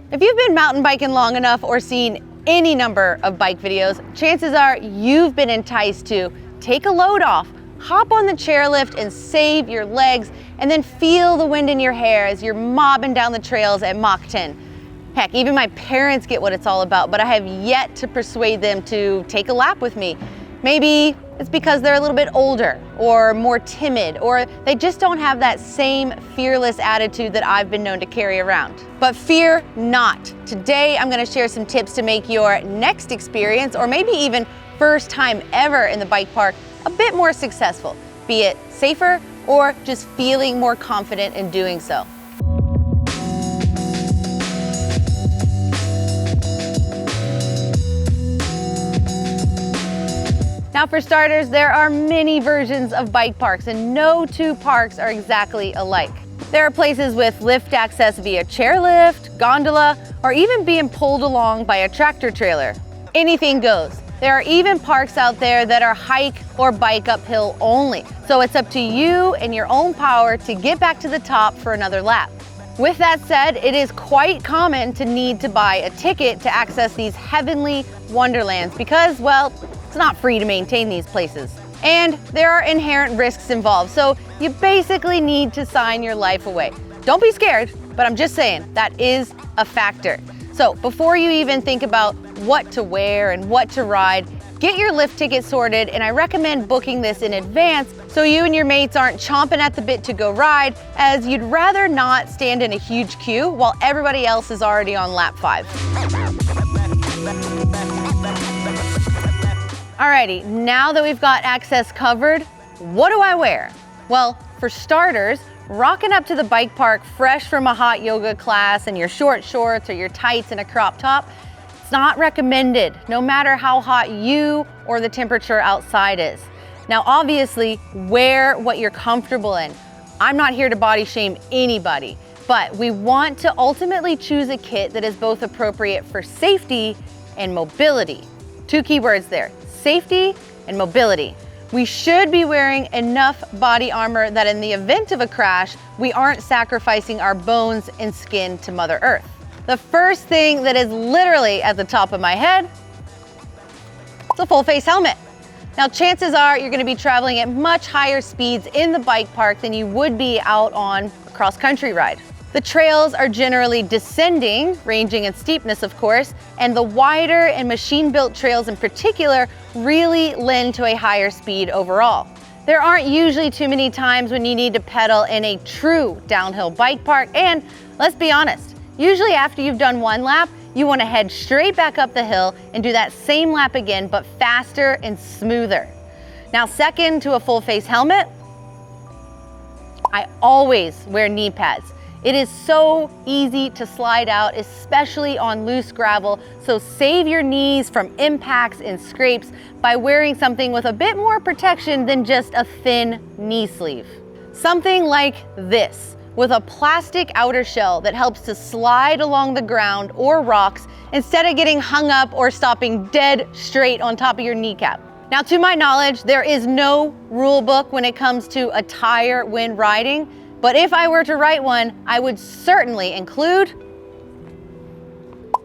If you've been mountain biking long enough or seen any number of bike videos, chances are you've been enticed to take a load off, hop on the chairlift and save your legs, and then feel the wind in your hair as you're mobbing down the trails at Mach 10. Heck, even my parents get what it's all about, but I have yet to persuade them to take a lap with me. Maybe it's because they're a little bit older or more timid, or they just don't have that same fearless attitude that I've been known to carry around. But fear not. Today, I'm gonna share some tips to make your next experience, or maybe even first time ever in the bike park, a bit more successful, be it safer or just feeling more confident in doing so. Now for starters, there are many versions of bike parks and no two parks are exactly alike. There are places with lift access via chairlift, gondola, or even being pulled along by a tractor trailer. Anything goes. There are even parks out there that are hike or bike uphill only. So it's up to you and your own power to get back to the top for another lap. With that said, it is quite common to need to buy a ticket to access these heavenly wonderlands because, well, it's not free to maintain these places. And there are inherent risks involved, so you basically need to sign your life away. Don't be scared, but I'm just saying that is a factor. So before you even think about what to wear and what to ride, get your lift ticket sorted, and I recommend booking this in advance so you and your mates aren't chomping at the bit to go ride, as you'd rather not stand in a huge queue while everybody else is already on lap 5. Alrighty, now that we've got access covered, what do I wear? Well, for starters, rocking up to the bike park fresh from a hot yoga class in your short shorts or your tights and a crop top, it's not recommended, no matter how hot you or the temperature outside is. Now, obviously, wear what you're comfortable in. I'm not here to body shame anybody, but we want to ultimately choose a kit that is both appropriate for safety and mobility. Two key words there, safety and mobility. We should be wearing enough body armor that in the event of a crash, we aren't sacrificing our bones and skin to Mother Earth. The first thing that is literally at the top of my head is a full face helmet. Now, chances are you're gonna be traveling at much higher speeds in the bike park than you would be out on a cross-country ride. The trails are generally descending, ranging in steepness, of course, and the wider and machine-built trails in particular really lend to a higher speed overall. There aren't usually too many times when you need to pedal in a true downhill bike park, and let's be honest, usually after you've done one lap, you want to head straight back up the hill and do that same lap again, but faster and smoother. Now, second to a full face helmet, I always wear knee pads. It is so easy to slide out, especially on loose gravel, so save your knees from impacts and scrapes by wearing something with a bit more protection than just a thin knee sleeve. Something like this, with a plastic outer shell that helps to slide along the ground or rocks instead of getting hung up or stopping dead straight on top of your kneecap. Now, to my knowledge, there is no rule book when it comes to attire when riding, but if I were to write one, I would certainly include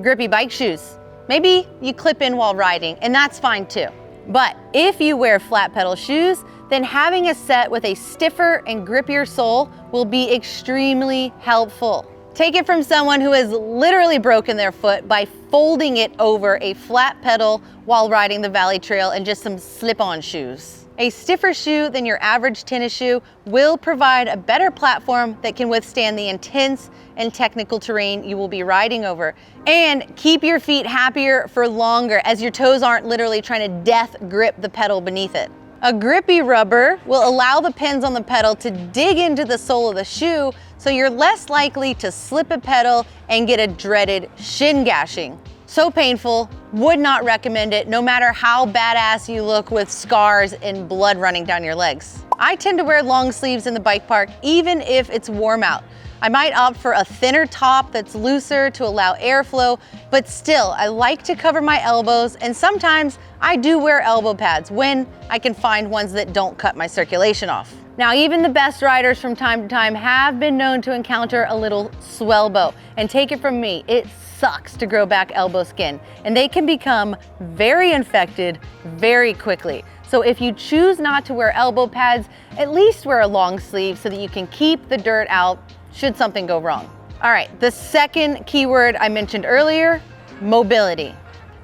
grippy bike shoes. Maybe you clip in while riding, and that's fine too. But if you wear flat pedal shoes, then having a set with a stiffer and grippier sole will be extremely helpful. Take it from someone who has literally broken their foot by folding it over a flat pedal while riding the valley trail in just some slip-on shoes. A stiffer shoe than your average tennis shoe will provide a better platform that can withstand the intense and technical terrain you will be riding over. And keep your feet happier for longer, as your toes aren't literally trying to death grip the pedal beneath it. A grippy rubber will allow the pins on the pedal to dig into the sole of the shoe, so you're less likely to slip a pedal and get a dreaded shin gashing. So painful, would not recommend it, no matter how badass you look with scars and blood running down your legs. I tend to wear long sleeves in the bike park, even if it's warm out. I might opt for a thinner top that's looser to allow airflow, but still, I like to cover my elbows, and sometimes I do wear elbow pads when I can find ones that don't cut my circulation off. Now, even the best riders from time to time have been known to encounter a little swellbow, and take it from me, it sucks to grow back elbow skin, and they can become very infected very quickly. So if you choose not to wear elbow pads, at least wear a long sleeve so that you can keep the dirt out should something go wrong. All right, the second keyword I mentioned earlier, mobility.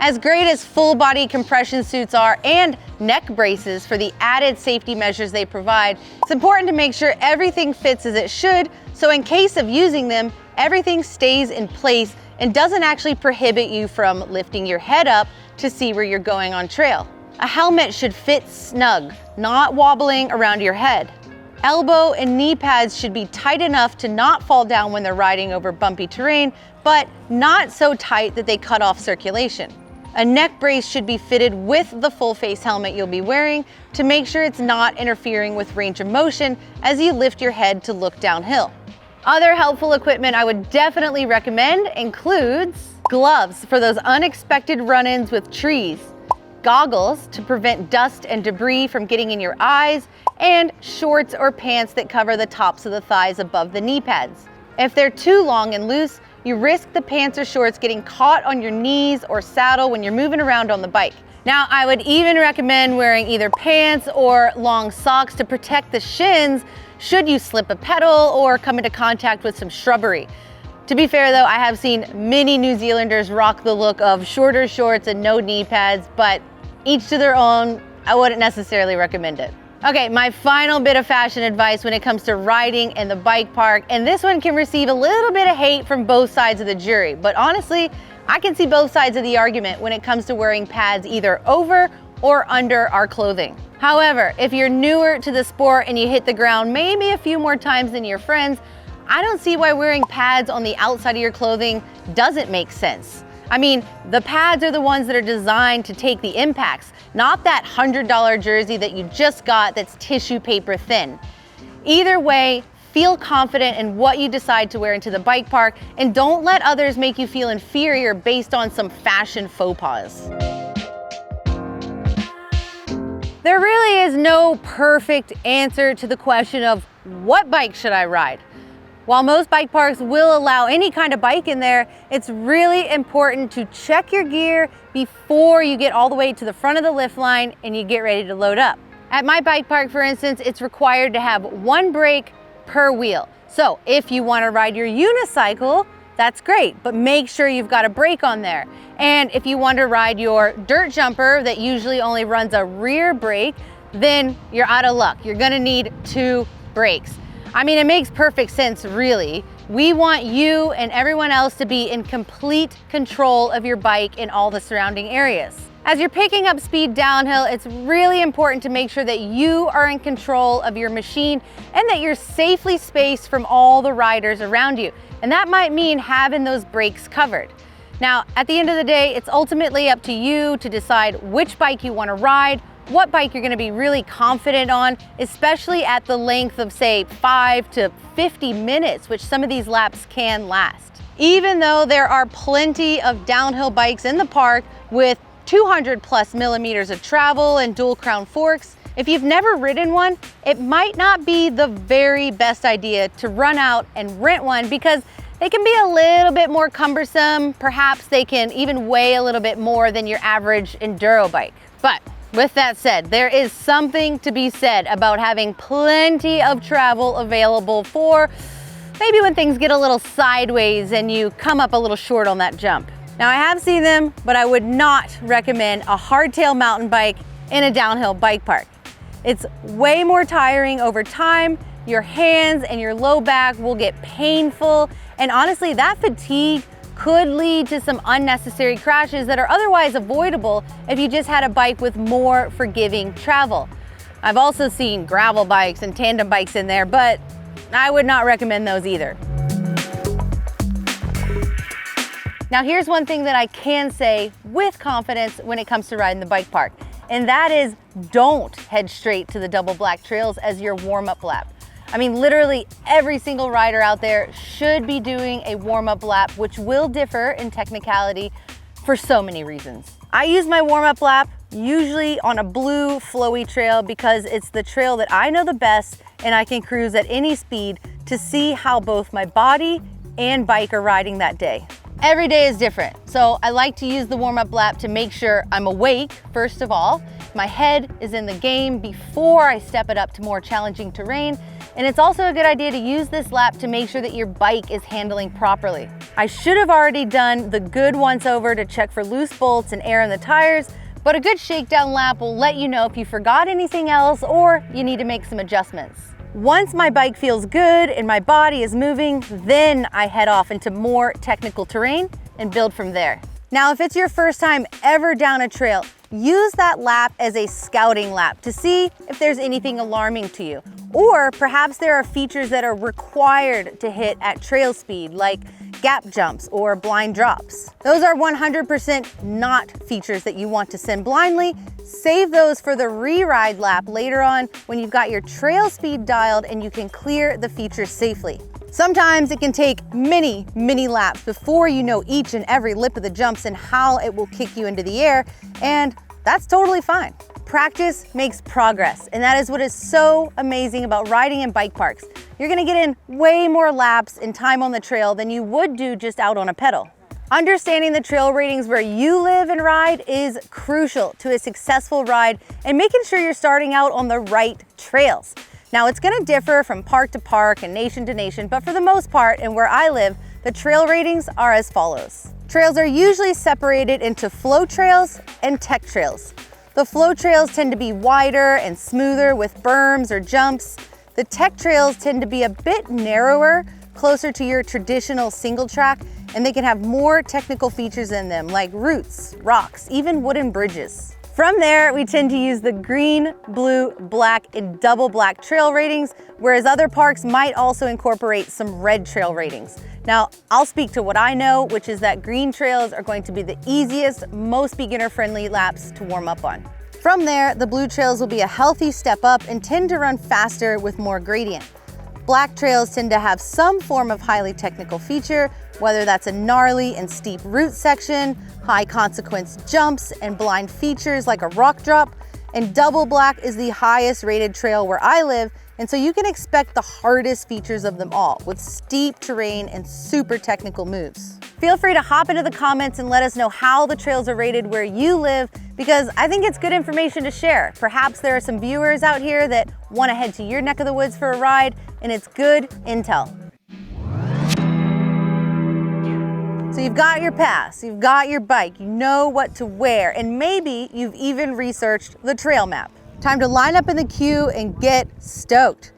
As great as full body compression suits are and neck braces for the added safety measures they provide, it's important to make sure everything fits as it should, so in case of using them, everything stays in place and doesn't actually prohibit you from lifting your head up to see where you're going on trail. A helmet should fit snug, not wobbling around your head. Elbow and knee pads should be tight enough to not fall down when they're riding over bumpy terrain, but not so tight that they cut off circulation. A neck brace should be fitted with the full face helmet you'll be wearing to make sure it's not interfering with range of motion as you lift your head to look downhill. Other helpful equipment I would definitely recommend includes gloves for those unexpected run-ins with trees, goggles to prevent dust and debris from getting in your eyes, and shorts or pants that cover the tops of the thighs above the knee pads. If they're too long and loose, you risk the pants or shorts getting caught on your knees or saddle when you're moving around on the bike. Now, I would even recommend wearing either pants or long socks to protect the shins should you slip a pedal or come into contact with some shrubbery. To be fair though, I have seen many New Zealanders rock the look of shorter shorts and no knee pads, but each to their own. I wouldn't necessarily recommend it. Okay, my final bit of fashion advice when it comes to riding in the bike park, and this one can receive a little bit of hate from both sides of the jury, but honestly, I can see both sides of the argument when it comes to wearing pads either over or under our clothing. However, if you're newer to the sport and you hit the ground maybe a few more times than your friends, I don't see why wearing pads on the outside of your clothing doesn't make sense. I mean, the pads are the ones that are designed to take the impacts, not that $100 jersey that you just got that's tissue paper thin. Either way, feel confident in what you decide to wear into the bike park, and don't let others make you feel inferior based on some fashion faux pas. There really is no perfect answer to the question of what bike should I ride. While most bike parks will allow any kind of bike in there, it's really important to check your gear before you get all the way to the front of the lift line and you get ready to load up. At my bike park, for instance, it's required to have one brake per wheel. So if you want to ride your unicycle, that's great, but make sure you've got a brake on there. And if you want to ride your dirt jumper that usually only runs a rear brake, then you're out of luck. You're gonna need 2 brakes. I mean, it makes perfect sense, really. We want you and everyone else to be in complete control of your bike in all the surrounding areas. As you're picking up speed downhill, it's really important to make sure that you are in control of your machine and that you're safely spaced from all the riders around you. And that might mean having those brakes covered. Now, at the end of the day, it's ultimately up to you to decide which bike you want to ride, what bike you're going to be really confident on, especially at the length of, say, 5 to 50 minutes, which some of these laps can last. Even though there are plenty of downhill bikes in the park with 200+ millimeters of travel and dual crown forks, if you've never ridden one, it might not be the very best idea to run out and rent one because they can be a little bit more cumbersome. Perhaps they can even weigh a little bit more than your average enduro bike. But with that said, there is something to be said about having plenty of travel available for maybe when things get a little sideways and you come up a little short on that jump. Now, I have seen them, but I would not recommend a hardtail mountain bike in a downhill bike park. It's way more tiring over time. Your hands and your low back will get painful, and honestly, that fatigue could lead to some unnecessary crashes that are otherwise avoidable if you just had a bike with more forgiving travel. I've also seen gravel bikes and tandem bikes in there, but I would not recommend those either. Now, here's one thing that I can say with confidence when it comes to riding the bike park, and that is don't head straight to the double black trails as your warm-up lap. I mean, literally every single rider out there should be doing a warm-up lap, which will differ in technicality for so many reasons. I use my warm-up lap usually on a blue flowy trail because it's the trail that I know the best and I can cruise at any speed to see how both my body and bike are riding that day. Every day is different, so I like to use the warm-up lap to make sure I'm awake, first of all. My head is in the game before I step it up to more challenging terrain, and it's also a good idea to use this lap to make sure that your bike is handling properly. I should have already done the good once-over to check for loose bolts and air in the tires, but a good shakedown lap will let you know if you forgot anything else or you need to make some adjustments. Once my bike feels good and my body is moving, then I head off into more technical terrain and build from there. Now, if it's your first time ever down a trail, use that lap as a scouting lap to see if there's anything alarming to you. Or perhaps there are features that are required to hit at trail speed, like gap jumps or blind drops. Those are 100% not features that you want to send blindly. Save those for the re-ride lap later on when you've got your trail speed dialed and you can clear the features safely. Sometimes it can take many laps before you know each and every lip of the jumps and how it will kick you into the air, and that's totally fine. Practice makes progress, and that is what is so amazing about riding in bike parks. You're gonna get in way more laps in time on the trail than you would do just out on a pedal. Understanding the trail ratings where you live and ride is crucial to a successful ride and making sure you're starting out on the right trails. Now, it's gonna differ from park to park and nation to nation, but for the most part, and where I live, the trail ratings are as follows. Trails are usually separated into flow trails and tech trails. The flow trails tend to be wider and smoother with berms or jumps. The tech trails tend to be a bit narrower, closer to your traditional single track, and they can have more technical features in them like roots, rocks, even wooden bridges. From there, we tend to use the green, blue, black, and double black trail ratings, whereas other parks might also incorporate some red trail ratings. Now, I'll speak to what I know, which is that green trails are going to be the easiest, most beginner-friendly laps to warm up on. From there, the blue trails will be a healthy step up and tend to run faster with more gradient. Black trails tend to have some form of highly technical feature, whether that's a gnarly and steep root section, high consequence jumps, and blind features like a rock drop. And double black is the highest rated trail where I live, and so you can expect the hardest features of them all, with steep terrain and super technical moves. Feel free to hop into the comments and let us know how the trails are rated where you live, because I think it's good information to share. Perhaps there are some viewers out here that want to head to your neck of the woods for a ride, and it's good intel. So you've got your pass, you've got your bike, you know what to wear, and maybe you've even researched the trail map. Time to line up in the queue and get stoked.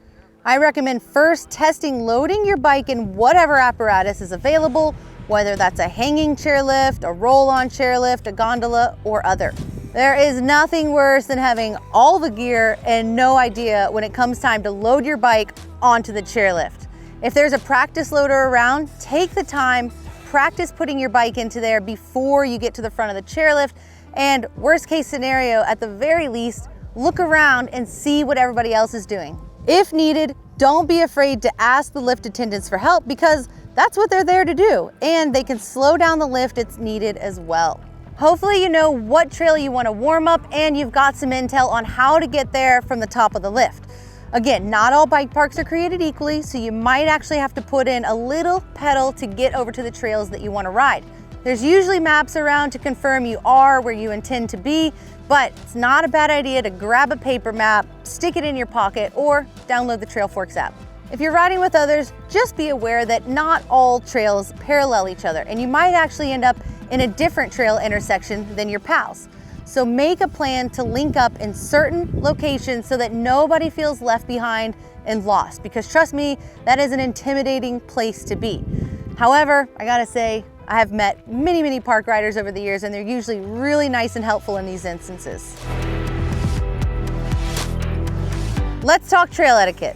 I recommend first testing loading your bike in whatever apparatus is available, whether that's a hanging chairlift, a roll-on chairlift, a gondola, or other. There is nothing worse than having all the gear and no idea when it comes time to load your bike onto the chairlift. If there's a practice loader around, take the time, practice putting your bike into there before you get to the front of the chairlift, and worst case scenario, at the very least, look around and see what everybody else is doing. If needed, don't be afraid to ask the lift attendants for help, because that's what they're there to do, and they can slow down the lift it's needed as well. Hopefully you know what trail you want to warm up and you've got some intel on how to get there from the top of the lift. Again, not all bike parks are created equally, so you might actually have to put in a little pedal to get over to the trails that you want to ride. There's usually maps around to confirm you are where you intend to be, but it's not a bad idea to grab a paper map, stick it in your pocket, or download the TrailForks app. If you're riding with others, just be aware that not all trails parallel each other, and you might actually end up in a different trail intersection than your pals. So make a plan to link up in certain locations so that nobody feels left behind and lost, because trust me, that is an intimidating place to be. However, I gotta say, I have met many park riders over the years, and they're usually really nice and helpful in these instances. Let's talk trail etiquette.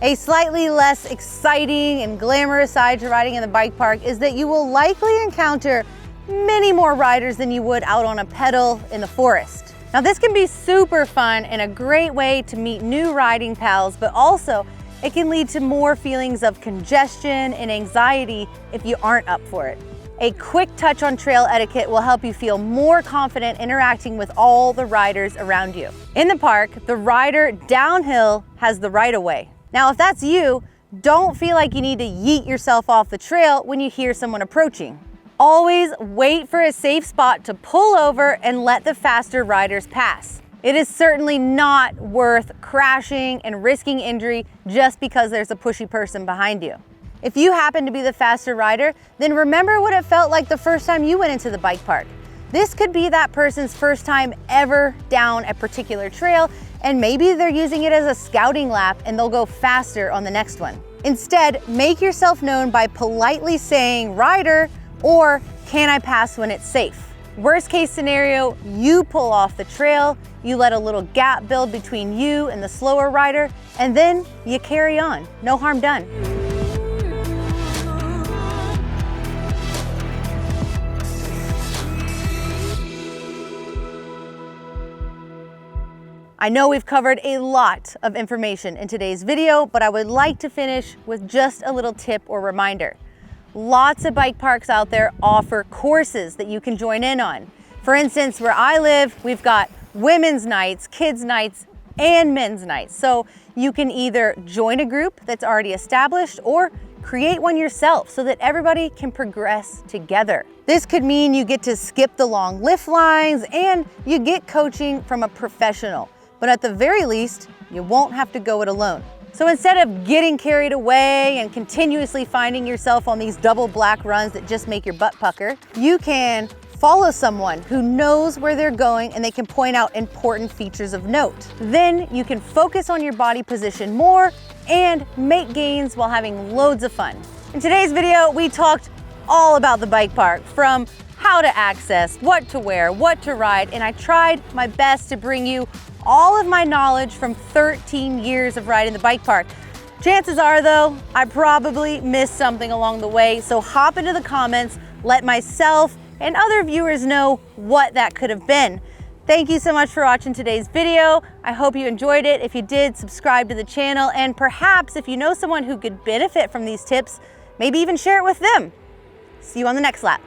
A slightly less exciting and glamorous side to riding in the bike park is that you will likely encounter many more riders than you would out on a pedal in the forest. Now, this can be super fun and a great way to meet new riding pals, but also it can lead to more feelings of congestion and anxiety if you aren't up for it. A quick touch on trail etiquette will help you feel more confident interacting with all the riders around you. In the park, the rider downhill has the right of way. Now, if that's you, don't feel like you need to yeet yourself off the trail when you hear someone approaching. Always wait for a safe spot to pull over and let the faster riders pass. It is certainly not worth crashing and risking injury just because there's a pushy person behind you. If you happen to be the faster rider, then remember what it felt like the first time you went into the bike park. This could be that person's first time ever down a particular trail, and maybe they're using it as a scouting lap and they'll go faster on the next one. Instead, make yourself known by politely saying "rider" or "can I pass when it's safe?" Worst case scenario, you pull off the trail, you let a little gap build between you and the slower rider, and then you carry on. No harm done. I know we've covered a lot of information in today's video, but I would like to finish with just a little tip or reminder. Lots of bike parks out there offer courses that you can join in on. For instance, where I live, we've got women's nights, kids nights, and men's nights. So you can either join a group that's already established or create one yourself so that everybody can progress together. This could mean you get to skip the long lift lines and you get coaching from a professional. But at the very least, you won't have to go it alone. So instead of getting carried away and continuously finding yourself on these double black runs that just make your butt pucker, you can follow someone who knows where they're going and they can point out important features of note. Then you can focus on your body position more and make gains while having loads of fun. In today's video, we talked all about the bike park, from how to access, what to wear, what to ride, and I tried my best to bring you all of my knowledge from 13 years of riding the bike park. Chances are though, I probably missed something along the way, so hop into the comments, let myself and other viewers know what that could have been. Thank you so much for watching today's video. I hope you enjoyed it. If you did, subscribe to the channel, and perhaps if you know someone who could benefit from these tips, maybe even share it with them. See you on the next lap.